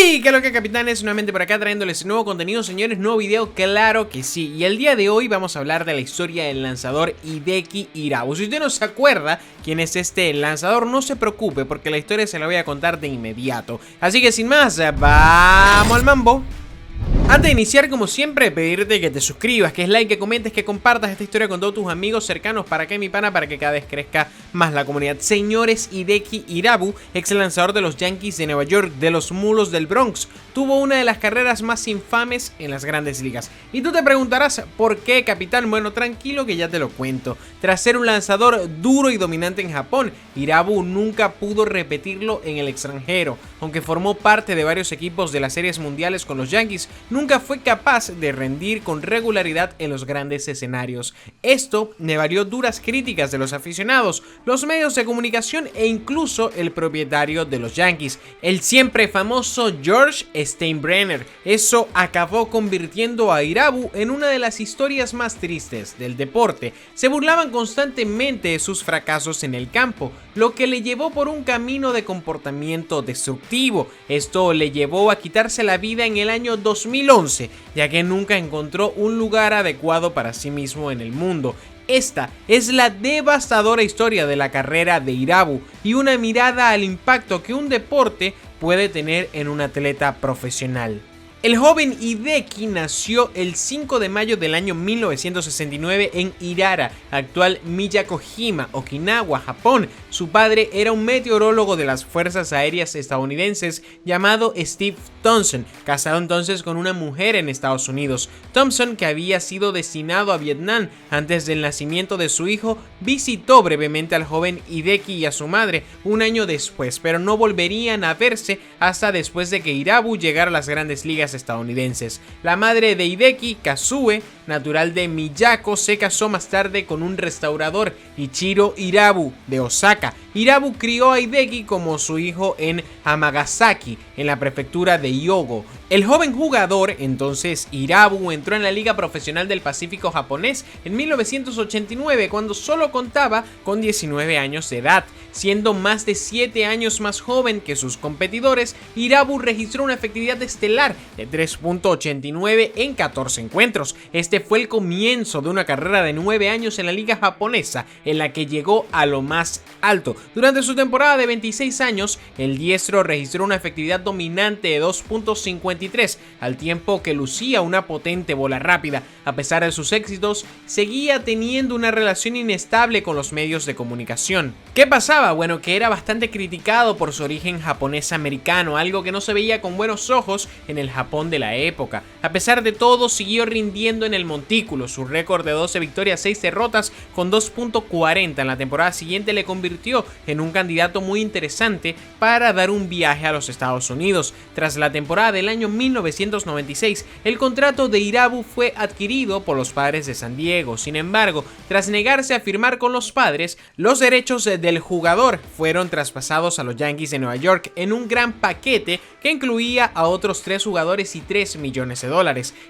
¡Hey! ¿Qué es lo que, capitanes? Nuevamente por acá trayéndoles nuevo contenido, señores, nuevo video, claro que sí. Y el día de hoy vamos a hablar de la historia del lanzador Hideki Irabu. Si usted no se acuerda quién es este lanzador, no se preocupe porque la historia se la voy a contar de inmediato. Así que sin más, ¡vamos al mambo! Antes de iniciar, como siempre, pedirte que te suscribas, que es like, que comentes, que compartas esta historia con todos tus amigos cercanos. ¿Para qué, mi pana? Para que cada vez crezca más la comunidad. Señores, Hideki Irabu, ex lanzador de los Yankees de Nueva York, de los Mulos del Bronx, tuvo una de las carreras más infames en las grandes ligas. Y tú te preguntarás, ¿por qué, capitán? Bueno, tranquilo que ya te lo cuento. Tras ser un lanzador duro y dominante en Japón, Irabu nunca pudo repetirlo en el extranjero. Aunque formó parte de varios equipos de las series mundiales con los Yankees, nunca fue capaz de rendir con regularidad en los grandes escenarios. Esto le valió duras críticas de los aficionados, los medios de comunicación e incluso el propietario de los Yankees, el siempre famoso George Steinbrenner. Eso acabó convirtiendo a Irabu en una de las historias más tristes del deporte. Se burlaban constantemente de sus fracasos en el campo, lo que le llevó por un camino de comportamiento destructivo. Esto le llevó a quitarse la vida en el año 2011, ya que nunca encontró un lugar adecuado para sí mismo en el mundo. Esta es la devastadora historia de la carrera de Irabu y una mirada al impacto que un deporte puede tener en un atleta profesional. El joven Hideki nació el 5 de mayo del año 1969 en Hirara, actual Miyakojima, Okinawa, Japón. Su padre era un meteorólogo de las Fuerzas Aéreas estadounidenses llamado Steve Thompson, casado entonces con una mujer en Estados Unidos. Thompson, que había sido destinado a Vietnam antes del nacimiento de su hijo, visitó brevemente al joven Hideki y a su madre un año después, pero no volverían a verse hasta después de que Irabu llegara a las grandes ligas estadounidenses. La madre de Hideki, Kazue, natural de Miyako, se casó más tarde con un restaurador, Ichiro Irabu, de Osaka. Irabu crió a Hideki como su hijo en Amagasaki, en la prefectura de Hyogo. El joven jugador, entonces Irabu, entró en la Liga Profesional del Pacífico japonés en 1989, cuando solo contaba con 19 años de edad. Siendo más de 7 años más joven que sus competidores, Irabu registró una efectividad estelar de 3.89 en 14 encuentros. Este fue el comienzo de una carrera de 9 años en la liga japonesa, en la que llegó a lo más alto. Durante su temporada de 26 años, el diestro registró una efectividad dominante de 2.53, al tiempo que lucía una potente bola rápida. A pesar de sus éxitos, seguía teniendo una relación inestable con los medios de comunicación. ¿Qué pasaba? Bueno, que era bastante criticado por su origen japonés-americano, algo que no se veía con buenos ojos en el Japón de la época. A pesar de todo, siguió rindiendo en el montículo. Su récord de 12 victorias, 6 derrotas con 2.40 en la temporada siguiente le convirtió en un candidato muy interesante para dar un viaje a los Estados Unidos. Tras la temporada del año 1996, el contrato de Irabu fue adquirido por los Padres de San Diego. Sin embargo, tras negarse a firmar con los Padres, los derechos del jugador fueron traspasados a los Yankees de Nueva York en un gran paquete que incluía a otros 3 jugadores y $3 millones.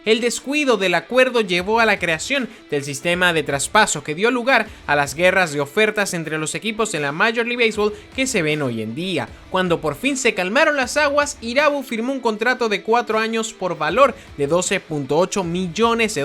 El descuido del acuerdo llevó a la creación del sistema de traspaso que dio lugar a las guerras de ofertas entre los equipos en la Major League Baseball que se ven hoy en día. Cuando por fin se calmaron las aguas, Irabu firmó un contrato de 4 años por valor de $12.8 millones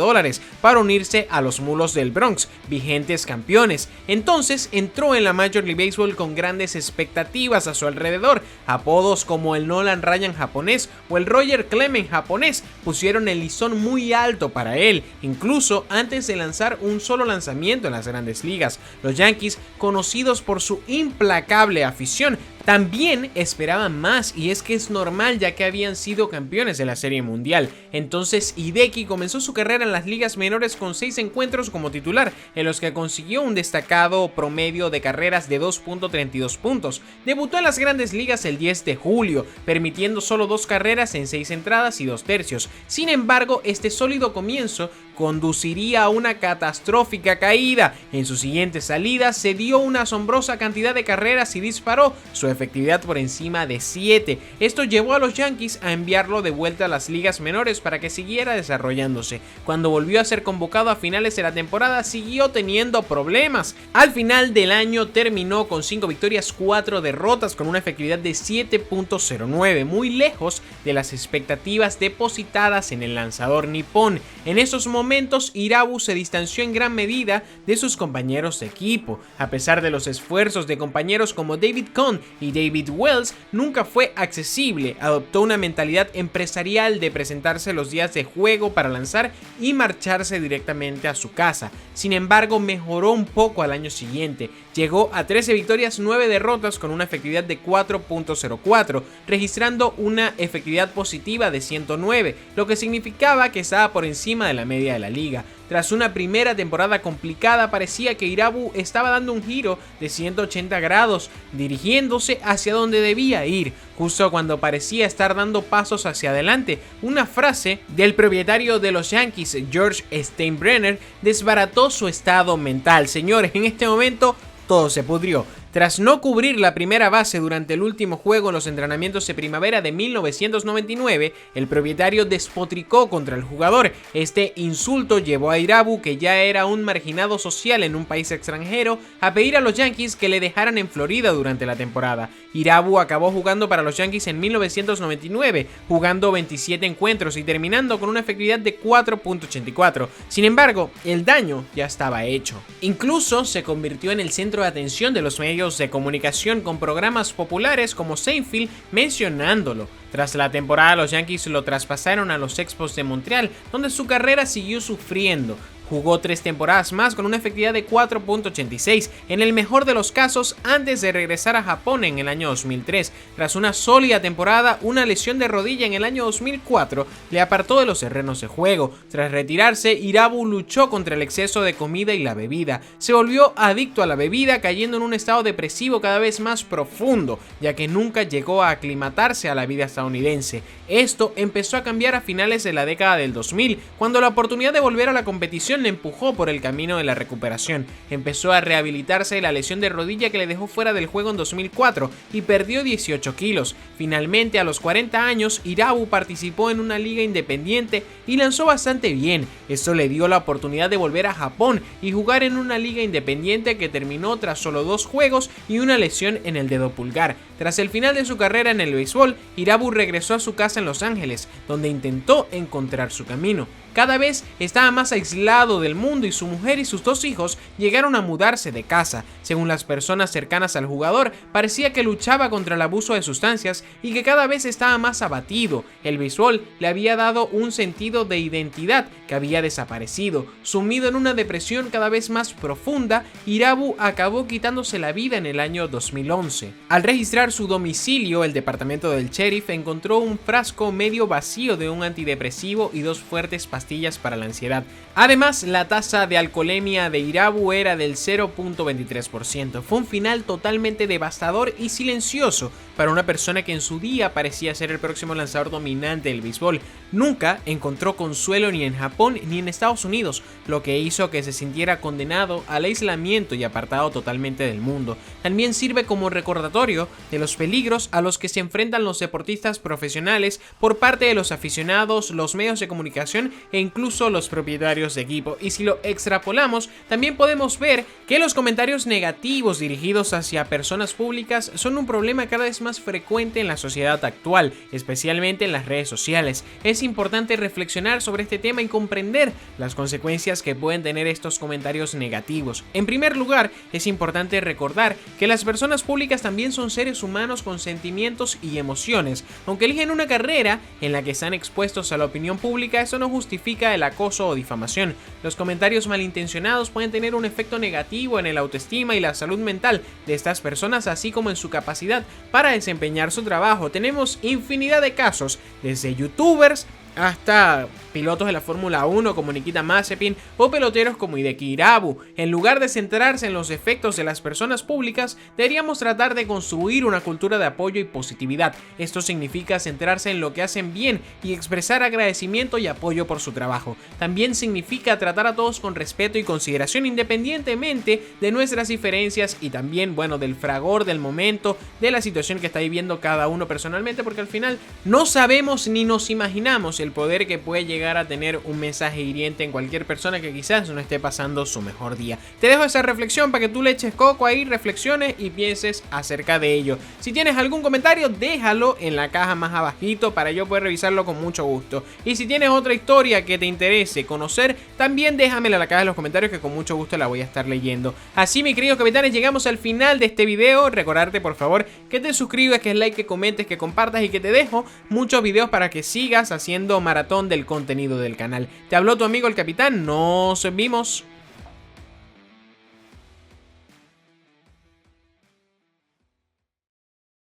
para unirse a los Mulos del Bronx, vigentes campeones. Entonces entró en la Major League Baseball con grandes expectativas a su alrededor. Apodos como el Nolan Ryan japonés o el Roger Clemens japonés pusieron el listón muy alto para él, incluso antes de lanzar un solo lanzamiento en las grandes ligas. Los Yankees, conocidos por su implacable afición, también esperaban más, y es que es normal ya que habían sido campeones de la Serie Mundial. Entonces Hideki comenzó su carrera en las ligas menores con 6 encuentros como titular, en los que consiguió un destacado promedio de carreras de 2.32 puntos. Debutó en las grandes ligas el 10 de julio, permitiendo solo 2 carreras en 6 entradas y 2 tercios. Sin embargo, este sólido comienzo conduciría a una catastrófica caída. En su siguiente salida se dio una asombrosa cantidad de carreras y disparó su efectividad por encima de 7. Esto llevó a los Yankees a enviarlo de vuelta a las ligas menores para que siguiera desarrollándose. Cuando volvió a ser convocado a finales de la temporada, siguió teniendo problemas. Al final del año terminó con 5 victorias, 4 derrotas, con una efectividad de 7.09, muy lejos de las expectativas depositadas en el lanzador nipón. En esos momentos, Irabu se distanció en gran medida de sus compañeros de equipo. A pesar de los esfuerzos de compañeros como David Cone y David Wells, nunca fue accesible. Adoptó una mentalidad empresarial de presentarse los días de juego para lanzar y marcharse directamente a su casa. Sin embargo, mejoró un poco al año siguiente. Llegó a 13 victorias, 9 derrotas, con una efectividad de 4.04, registrando una efectividad positiva de 109, lo que significaba que estaba por encima de la media de la liga. Tras una primera temporada complicada, parecía que Irabu estaba dando un giro de 180 grados, dirigiéndose hacia donde debía ir. Justo cuando parecía estar dando pasos hacia adelante, una frase del propietario de los Yankees, George Steinbrenner, desbarató su estado mental. Señores, en este momento todo se pudrió. Tras no cubrir la primera base durante el último juego en los entrenamientos de primavera de 1999, el propietario despotricó contra el jugador. Este insulto llevó a Irabu, que ya era un marginado social en un país extranjero, a pedir a los Yankees que le dejaran en Florida durante la temporada. Irabu acabó jugando para los Yankees en 1999, jugando 27 encuentros y terminando con una efectividad de 4.84. Sin embargo, el daño ya estaba hecho. Incluso se convirtió en el centro de atención de los medios de comunicación, con programas populares como Seinfeld mencionándolo. Tras la temporada, los Yankees lo traspasaron a los Expos de Montreal, donde su carrera siguió sufriendo. Jugó 3 temporadas más con una efectividad de 4.86, en el mejor de los casos, antes de regresar a Japón en el año 2003. Tras una sólida temporada, una lesión de rodilla en el año 2004 le apartó de los terrenos de juego. Tras retirarse, Irabu luchó contra el exceso de comida y la bebida. Se volvió adicto a la bebida, cayendo en un estado depresivo cada vez más profundo, ya que nunca llegó a aclimatarse a la vida estadounidense. Esto empezó a cambiar a finales de la década del 2000, cuando la oportunidad de volver a la competición le empujó por el camino de la recuperación. Empezó a rehabilitarse de la lesión de rodilla que le dejó fuera del juego en 2004 y perdió 18 kilos. Finalmente, a los 40 años, Irabu participó en una liga independiente y lanzó bastante bien. Esto le dio la oportunidad de volver a Japón y jugar en una liga independiente que terminó tras solo 2 juegos y una lesión en el dedo pulgar. Tras el final de su carrera en el béisbol, Irabu regresó a su casa en Los Ángeles, donde intentó encontrar su camino. Cada vez estaba más aislado del mundo y su mujer y sus 2 hijos llegaron a mudarse de casa. Según las personas cercanas al jugador, parecía que luchaba contra el abuso de sustancias y que cada vez estaba más abatido. El béisbol le había dado un sentido de identidad que había desaparecido. Sumido en una depresión cada vez más profunda, Irabu acabó quitándose la vida en el año 2011. Al registrar su domicilio, el departamento del sheriff encontró un frasco medio vacío de un antidepresivo y 2 fuertes pastillas para la ansiedad. Además, la tasa de alcoholemia de Irabu era del 0.23%. Fue un final totalmente devastador y silencioso para una persona que en su día parecía ser el próximo lanzador dominante del béisbol. Nunca encontró consuelo ni en Japón ni en Estados Unidos, lo que hizo que se sintiera condenado al aislamiento y apartado totalmente del mundo. También sirve como recordatorio de los peligros a los que se enfrentan los deportistas profesionales por parte de los aficionados, los medios de comunicación e incluso los propietarios de equipo. Y si lo extrapolamos, también podemos ver que los comentarios negativos dirigidos hacia personas públicas son un problema cada vez más frecuente en la sociedad actual, especialmente en las redes sociales. Es importante reflexionar sobre este tema y comprender las consecuencias que pueden tener estos comentarios negativos. En primer lugar, es importante recordar que las personas públicas también son seres humanos con sentimientos y emociones. Aunque eligen una carrera en la que están expuestos a la opinión pública, eso no justifica el acoso o difamación. Los comentarios malintencionados pueden tener un efecto negativo en el autoestima y la salud mental de estas personas, así como en su capacidad para desempeñar su trabajo. Tenemos infinidad de casos, desde youtubers hasta pilotos de la Fórmula 1 como Nikita Mazepin o peloteros como Hideki Irabu. En lugar de centrarse en los efectos de las personas públicas, deberíamos tratar de construir una cultura de apoyo y positividad. Esto significa centrarse en lo que hacen bien y expresar agradecimiento y apoyo por su trabajo. También significa tratar a todos con respeto y consideración independientemente de nuestras diferencias y también, bueno, del fragor del momento, de la situación que está viviendo cada uno personalmente, porque al final no sabemos ni nos imaginamos el poder que puede llegar a tener un mensaje hiriente en cualquier persona que quizás no esté pasando su mejor día. Te dejo esa reflexión para que tú le eches coco ahí, reflexiones y pienses acerca de ello. Si tienes algún comentario, déjalo en la caja más abajito para yo poder revisarlo con mucho gusto. Y si tienes otra historia que te interese conocer, también déjamela en la caja de los comentarios que con mucho gusto la voy a estar leyendo. Así, mis queridos capitanes, llegamos al final de este video. Recordarte por favor que te suscribas, que es like, que comentes, que compartas y que te dejo muchos videos para que sigas haciendo maratón del contenido del canal. Te habló tu amigo el capitán, nos vemos.